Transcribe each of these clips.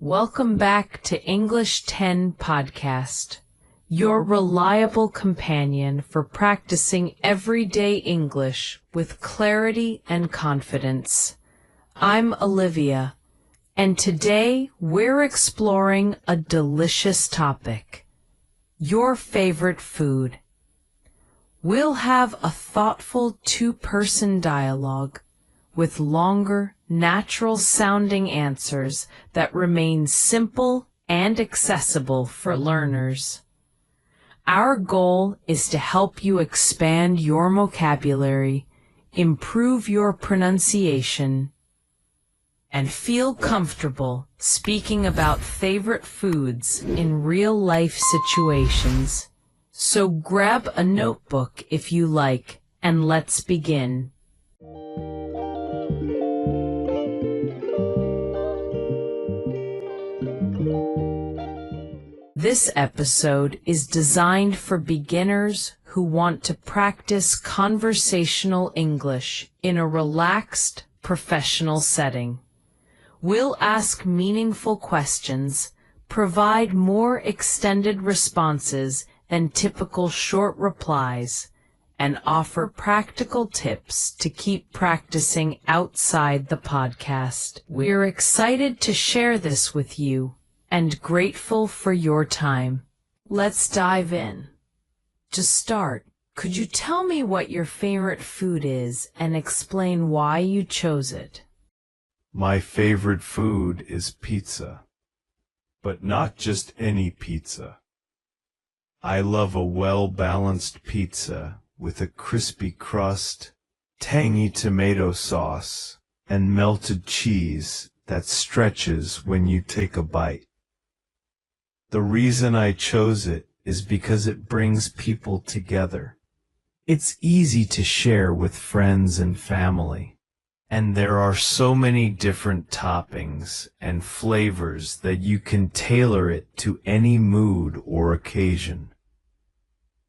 Welcome back to English 10 Podcast, your reliable companion for practicing everyday English with clarity and confidence. I'm Olivia, and today we're exploring a delicious topic, your favorite food. We'll have a thoughtful two-person dialogue with longer, natural-sounding answers that remain simple and accessible for learners. Our goal is to help you expand your vocabulary, improve your pronunciation, and feel comfortable speaking about favorite foods in real-life situations. So grab a notebook if you like, and let's begin. This episode is designed for beginners who want to practice conversational English in a relaxed, professional setting. We'll ask meaningful questions, provide more extended responses than typical short replies, and offer practical tips to keep practicing outside the podcast. We're excited to share this with you and grateful for your time. Let's dive in. To start, could you tell me what your favorite food is and explain why you chose it? My favorite food is pizza, but not just any pizza. I love a well-balanced pizza with a crispy crust, tangy tomato sauce, and melted cheese that stretches when you take a bite. The reason I chose it is because it brings people together. It's easy to share with friends and family, and there are so many different toppings and flavors that you can tailor it to any mood or occasion.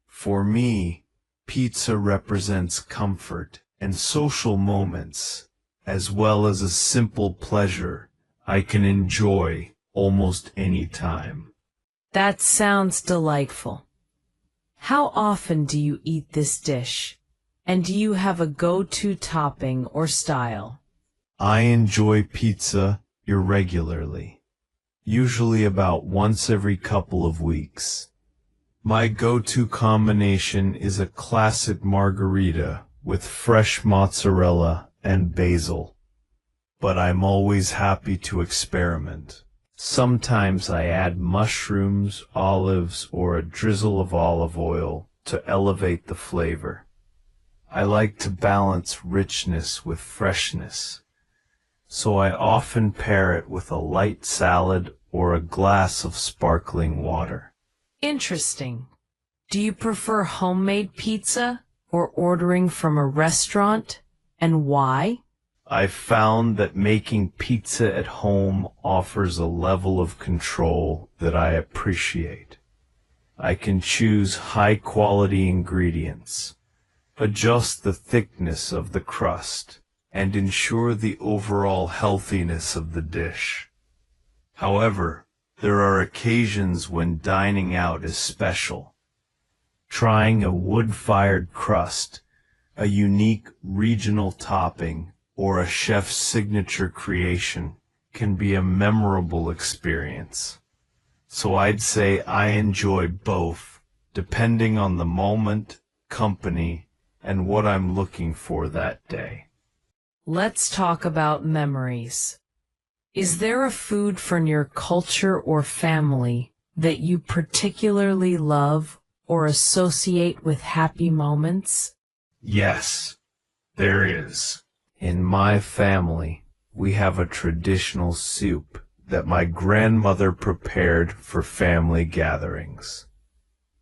For me, pizza represents comfort and social moments, as well as a simple pleasure I can enjoy almost any time. That sounds delightful. How often do you eat this dish? And do you have a go-to topping or style? I enjoy pizza irregularly, usually about once every couple of weeks. My go-to combination is a classic margherita with fresh mozzarella and basil, but I'm always happy to experiment. Sometimes I add mushrooms, olives, or a drizzle of olive oil to elevate the flavor. I like to balance richness with freshness, so I often pair it with a light salad or a glass of sparkling water. Interesting. Do you prefer homemade pizza or ordering from a restaurant, and why? I've found that making pizza at home offers a level of control that I appreciate. I can choose high-quality ingredients, adjust the thickness of the crust, and ensure the overall healthiness of the dish. However, there are occasions when dining out is special. Trying a wood-fired crust, a unique regional topping, or a chef's signature creation can be a memorable experience. So I'd say I enjoy both, depending on the moment, company, and what I'm looking for that day. Let's talk about memories. Is there a food from your culture or family that you particularly love or associate with happy moments? Yes, there is. In my family, we have a traditional soup that my grandmother prepared for family gatherings.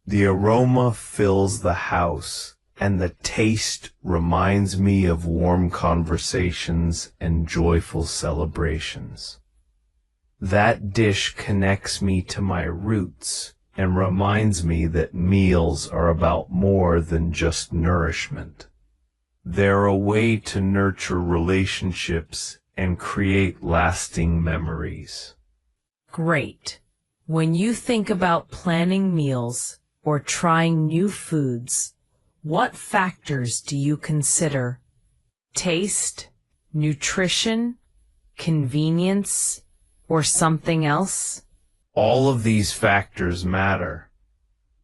The aroma fills the house, and the taste reminds me of warm conversations and joyful celebrations. That dish connects me to my roots and reminds me that meals are about more than just nourishment. They're a way to nurture relationships and create lasting memories. Great. When you think about planning meals or trying new foods, what factors do you consider? Taste, nutrition, convenience, or something else? All of these factors matter,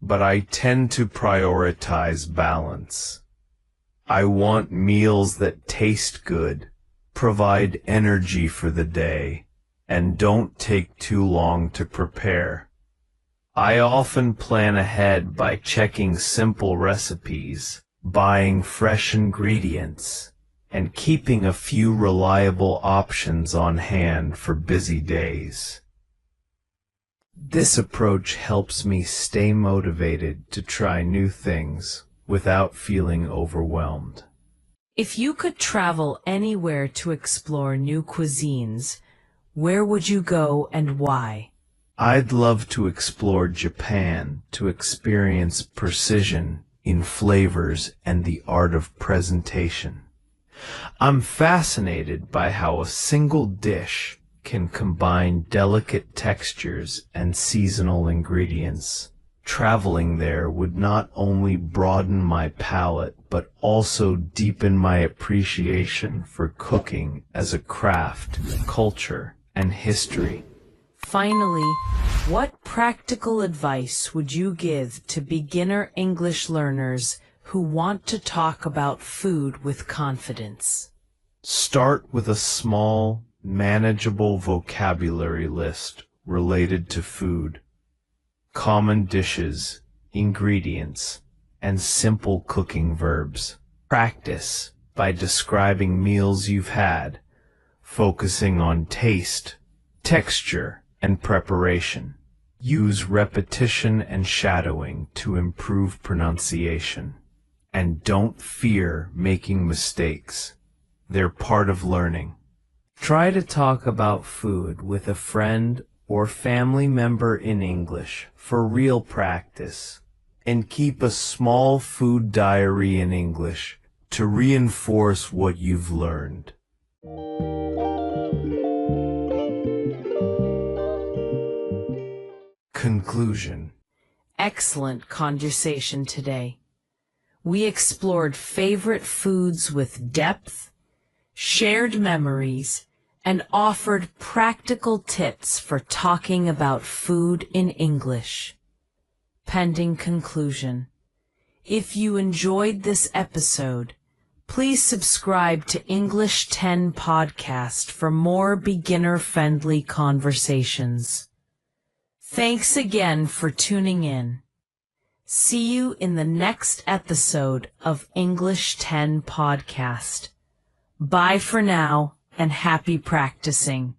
but I tend to prioritize balance. I want meals that taste good, provide energy for the day, and don't take too long to prepare. I often plan ahead by checking simple recipes, buying fresh ingredients, and keeping a few reliable options on hand for busy days. This approach helps me stay motivated to try new things without feeling overwhelmed. If you could travel anywhere to explore new cuisines, where would you go and why? I'd love to explore Japan to experience precision in flavors and the art of presentation. I'm fascinated by how a single dish can combine delicate textures and seasonal ingredients. Traveling there would not only broaden my palate, but also deepen my appreciation for cooking as a craft, culture, and history. Finally, what practical advice would you give to beginner English learners who want to talk about food with confidence? Start with a small, manageable vocabulary list related to food, common dishes, ingredients, and simple cooking verbs. Practice by describing meals you've had, focusing on taste, texture, and preparation. Use repetition and shadowing to improve pronunciation. And don't fear making mistakes. They're part of learning. Try to talk about food with a friend or family member in English for real practice. And keep a small food diary in English to reinforce what you've learned. Conclusion. Excellent conversation today. We explored favorite foods with depth, shared memories, and offered practical tips for talking about food in English. Pending conclusion. If you enjoyed this episode, please subscribe to English 10 Podcast for more beginner-friendly conversations. Thanks again for tuning in. See you in the next episode of English 10 Podcast. Bye for now and happy practicing.